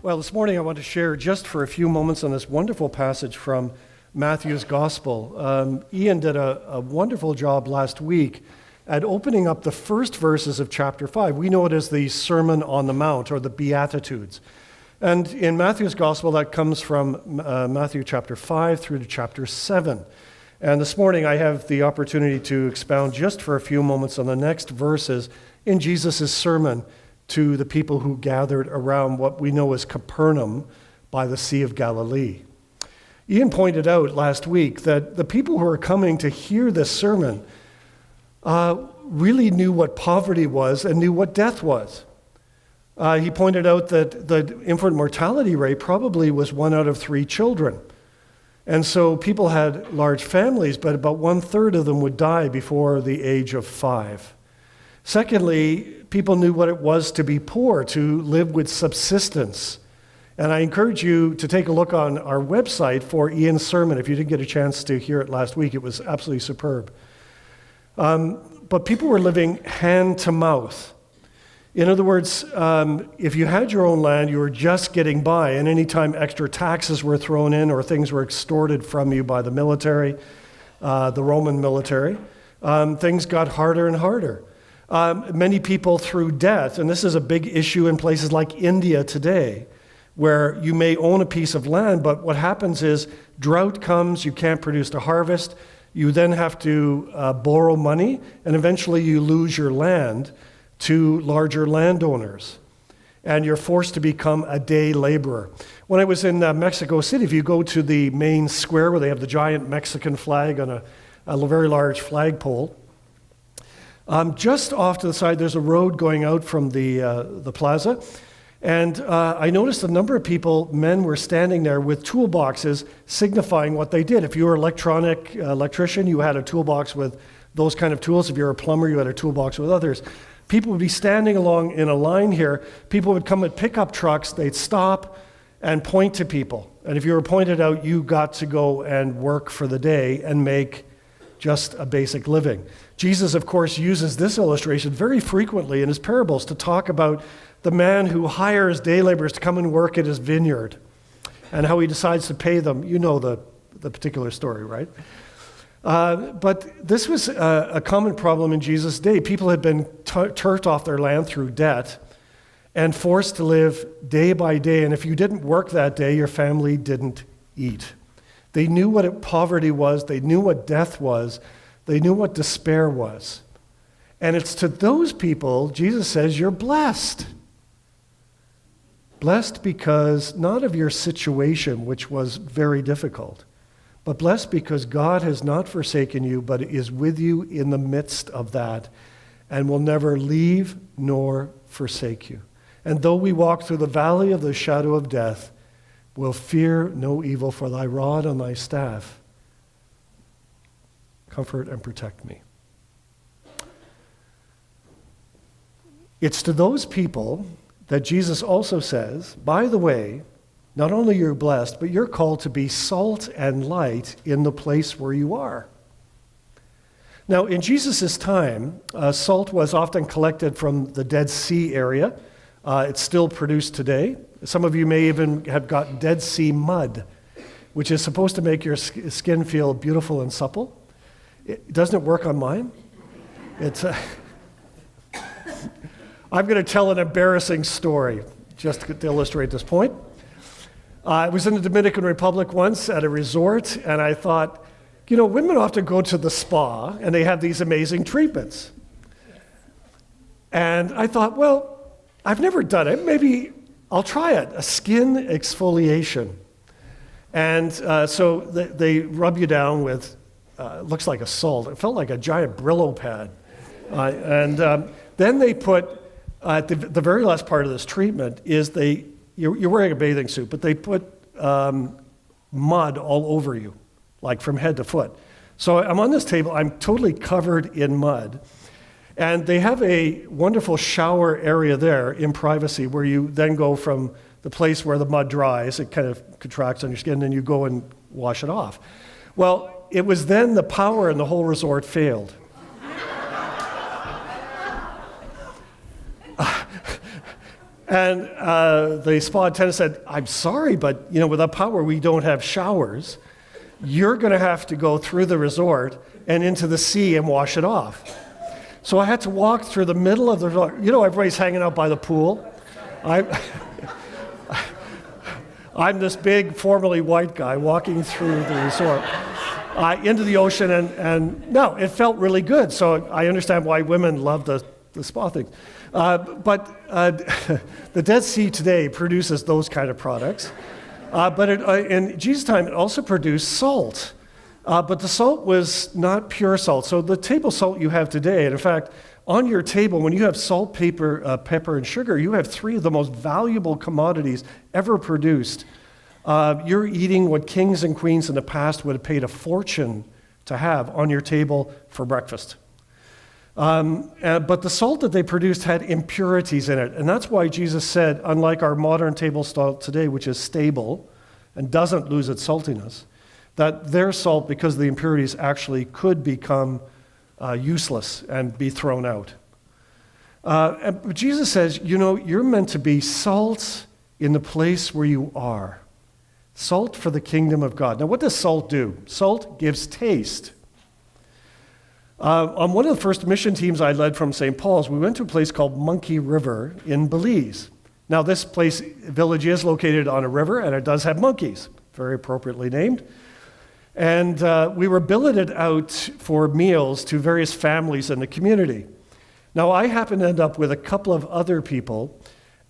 Well, this morning I want to share just for a few moments on this wonderful passage from Matthew's Gospel. Ian did a wonderful job last week at opening up the first verses of chapter 5. We know it as the Sermon on the Mount or the Beatitudes. And in Matthew's Gospel, that comes from Matthew chapter 5 through to chapter 7. And this morning I have the opportunity to expound just for a few moments on the next verses in Jesus' sermon to the people who gathered around what we know as Capernaum by the Sea of Galilee. Ian pointed out last week that the people who were coming to hear this sermon really knew what poverty was and knew what death was. He pointed out that the infant mortality rate probably was 1 out of 3 children. And so people had large families, but about 1/3 of them would die before the age of 5. Secondly, people knew what it was to be poor, to live with subsistence. And I encourage you to take a look on our website for Ian's sermon. If you didn't get a chance to hear it last week, it was absolutely superb. But people were living hand to mouth. In other words, if you had your own land, you were just getting by, and anytime extra taxes were thrown in or things were extorted from you by the military, the Roman military, things got harder and harder. Many people through debt, and this is a big issue in places like India today, where you may own a piece of land, but what happens is drought comes, you can't produce the harvest, you then have to borrow money, and eventually you lose your land to larger landowners, and you're forced to become a day laborer. When I was in Mexico City, if you go to the main square where they have the giant Mexican flag on a very large flagpole, just off to the side, there's a road going out from the plaza. And I noticed a number of people, men were standing there with toolboxes signifying what they did. If you were an electrician, you had a toolbox with those kind of tools. If you're a plumber, you had a toolbox with others. People would be standing along in a line here. People would come with pickup trucks. They'd stop and point to people. And if you were pointed out, you got to go and work for the day and make just a basic living. Jesus, of course, uses this illustration very frequently in his parables to talk about the man who hires day laborers to come and work at his vineyard and how he decides to pay them. You know the particular story, right? But this was a common problem in Jesus' day. People had been turfed off their land through debt and forced to live day by day. And if you didn't work that day, your family didn't eat. They knew what poverty was. They knew what death was. They knew what despair was. And it's to those people, Jesus says, you're blessed. Blessed because not of your situation, which was very difficult, but blessed because God has not forsaken you, but is with you in the midst of that and will never leave nor forsake you. And though we walk through the valley of the shadow of death, we'll fear no evil, for thy rod and thy staff comfort and protect me. It's to those people that Jesus also says, by the way, not only you're blessed, but you're called to be salt and light in the place where you are. Now, in Jesus' time, salt was often collected from the Dead Sea area. It's still produced today. Some of you may even have got Dead Sea mud, which is supposed to make your skin feel beautiful and supple. Doesn't it work on mine? I'm going to tell an embarrassing story just to illustrate this point. I was in the Dominican Republic once at a resort, and I thought, women often go to the spa, and they have these amazing treatments. And I thought, well, I've never done it. Maybe I'll try it, a skin exfoliation. And so they rub you down with, looks like a salt. It felt like a giant Brillo pad. Then they put, at the very last part of this treatment is you're wearing a bathing suit, but they put mud all over you, like from head to foot. So I'm on this table, I'm totally covered in mud. And they have a wonderful shower area there in privacy where you then go from the place where the mud dries, it kind of contracts on your skin, and you go and wash it off. Well, it was then the power in the whole resort failed. And the spa attendant said, I'm sorry, but without power, we don't have showers. You're going to have to go through the resort and into the sea and wash it off. So I had to walk through the middle of the resort. Everybody's hanging out by the pool. I'm this big, formerly white guy walking through the resort into the ocean, and no, it felt really good. So I understand why women love the spa thing. But the Dead Sea today produces those kind of products. But in Jesus' time, it also produced salt. But the salt was not pure salt. So the table salt you have today, and in fact, on your table, when you have salt, pepper, and sugar, you have three of the most valuable commodities ever produced. You're eating what kings and queens in the past would have paid a fortune to have on your table for breakfast. But the salt that they produced had impurities in it. And that's why Jesus said, unlike our modern table salt today, which is stable and doesn't lose its saltiness, that their salt, because of the impurities, actually could become useless and be thrown out. And Jesus says, you're meant to be salt in the place where you are. Salt for the kingdom of God. Now, what does salt do? Salt gives taste. On one of the first mission teams I led from St. Paul's, we went to a place called Monkey River in Belize. Now, this village is located on a river, and it does have monkeys, very appropriately named. And we were billeted out for meals to various families in the community. Now, I happened to end up with a couple of other people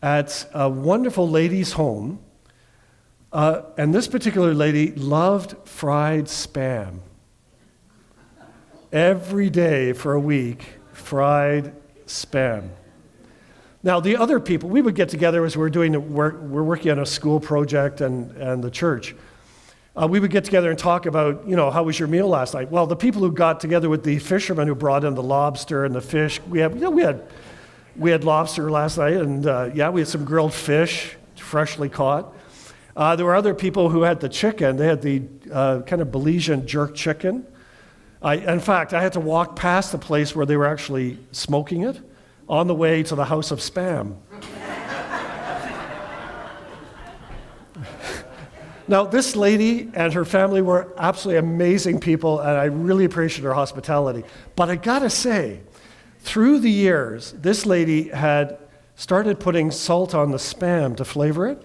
at a wonderful lady's home, and this particular lady loved fried Spam. Every day for a week, fried Spam. Now, the other people, we would get together as we're working on a school project and the church. We would get together and talk about, how was your meal last night? Well, the people who got together with the fishermen who brought in the lobster and the fish, we had lobster last night, and we had some grilled fish, freshly caught. There were other people who had the chicken. They had the kind of Belizean jerk chicken. In fact, I had to walk past the place where they were actually smoking it on the way to the House of Spam. Now, this lady and her family were absolutely amazing people, and I really appreciate her hospitality. But I gotta say, through the years, this lady had started putting salt on the Spam to flavor it.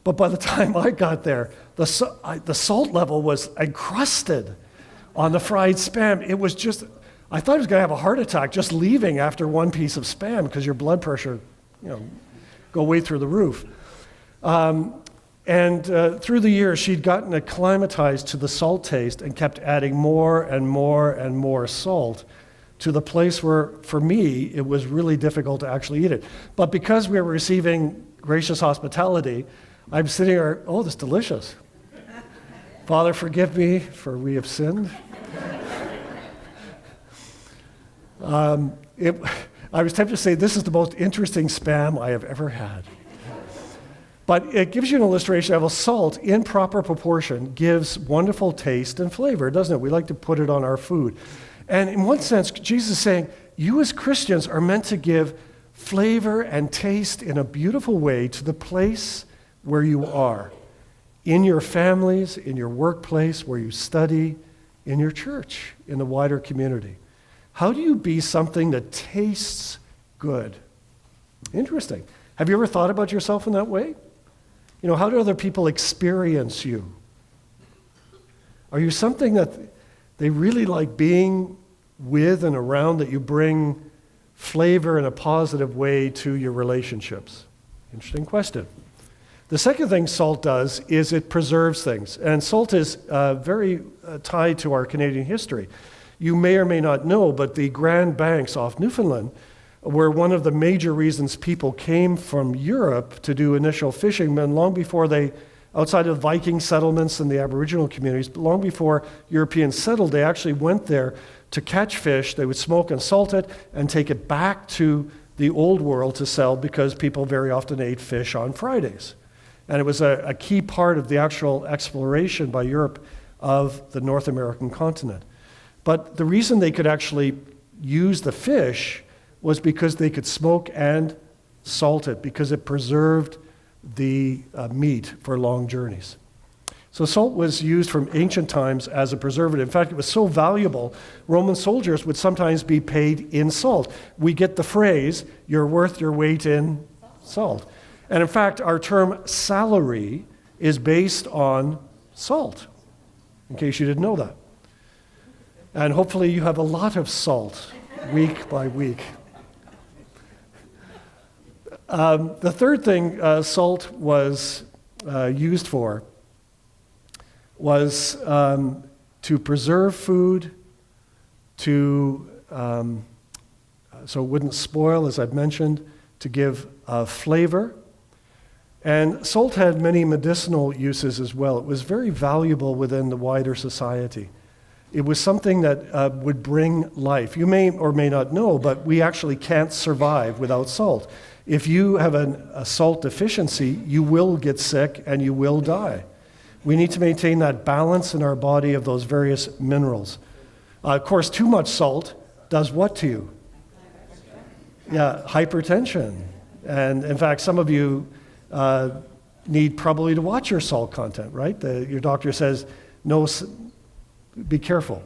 But by the time I got there, the salt level was encrusted on the fried Spam. It was just, I thought I was going to have a heart attack just leaving after one piece of Spam because your blood pressure, go way through the roof. And through the years, she'd gotten acclimatized to the salt taste and kept adding more and more and more salt to the place where, for me, it was really difficult to actually eat it. But because we were receiving gracious hospitality, I'm sitting there, oh, this is delicious. Father, forgive me, for we have sinned. I was tempted to say, this is the most interesting Spam I have ever had. But it gives you an illustration of a salt in proper proportion gives wonderful taste and flavor, doesn't it? We like to put it on our food. And in one sense, Jesus is saying, you as Christians are meant to give flavor and taste in a beautiful way to the place where you are. In your families, in your workplace, where you study, in your church, in the wider community. How do you be something that tastes good? Interesting. Have you ever thought about yourself in that way? How do other people experience you? Are you something that they really like being with and around, that you bring flavor in a positive way to your relationships? Interesting question. The second thing salt does is it preserves things. And salt is very tied to our Canadian history. You may or may not know, but the Grand Banks off Newfoundland were one of the major reasons people came from Europe to do initial fishing, and long before outside of Viking settlements and the Aboriginal communities, but long before Europeans settled, they actually went there to catch fish. They would smoke and salt it and take it back to the old world to sell, because people very often ate fish on Fridays. And it was a key part of the actual exploration by Europe of the North American continent. But the reason they could actually use the fish was because they could smoke and salted because it preserved the meat for long journeys. So salt was used from ancient times as a preservative. In fact, it was so valuable, Roman soldiers would sometimes be paid in salt. We get the phrase, "You're worth your weight in salt." And in fact, our term salary is based on salt, in case you didn't know that. And hopefully you have a lot of salt week by week. The third thing salt was used for was to preserve food, so it wouldn't spoil, as I've mentioned, to give flavor. And salt had many medicinal uses as well. It was very valuable within the wider society. It was something that would bring life. You may or may not know, but we actually can't survive without salt. If you have a salt deficiency, you will get sick and you will die. We need to maintain that balance in our body of those various minerals. Of course, too much salt does what to you? Yeah, hypertension. And in fact, some of you need probably to watch your salt content, right? Your doctor says, no, be careful.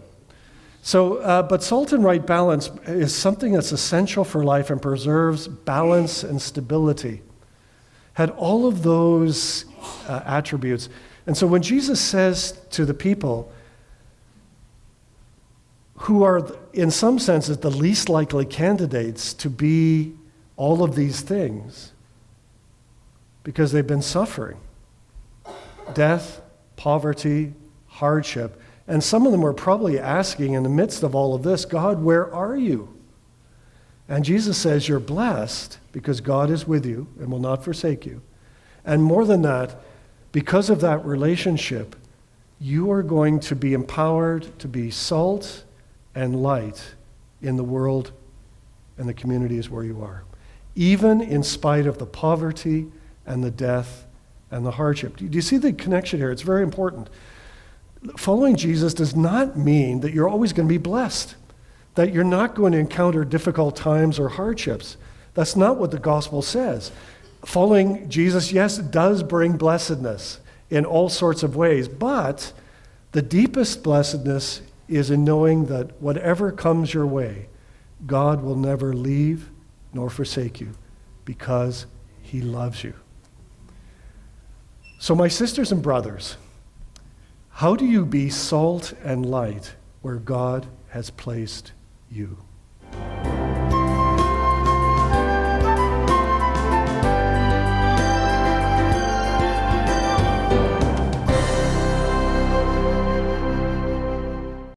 So, but salt in right balance is something that's essential for life and preserves balance and stability. Had all of those attributes. And so when Jesus says to the people who are, in some senses, the least likely candidates to be all of these things, because they've been suffering, death, poverty, hardship, and some of them were probably asking in the midst of all of this, God, where are you? And Jesus says, you're blessed because God is with you and will not forsake you. And more than that, because of that relationship, you are going to be empowered to be salt and light in the world and the communities where you are, even in spite of the poverty and the death and the hardship. Do you see the connection here? It's very important. Following Jesus does not mean that you're always going to be blessed, that you're not going to encounter difficult times or hardships. That's not what the gospel says. Following Jesus, yes, does bring blessedness in all sorts of ways, but the deepest blessedness is in knowing that whatever comes your way, God will never leave nor forsake you because he loves you. So my sisters and brothers, how do you be salt and light where God has placed you?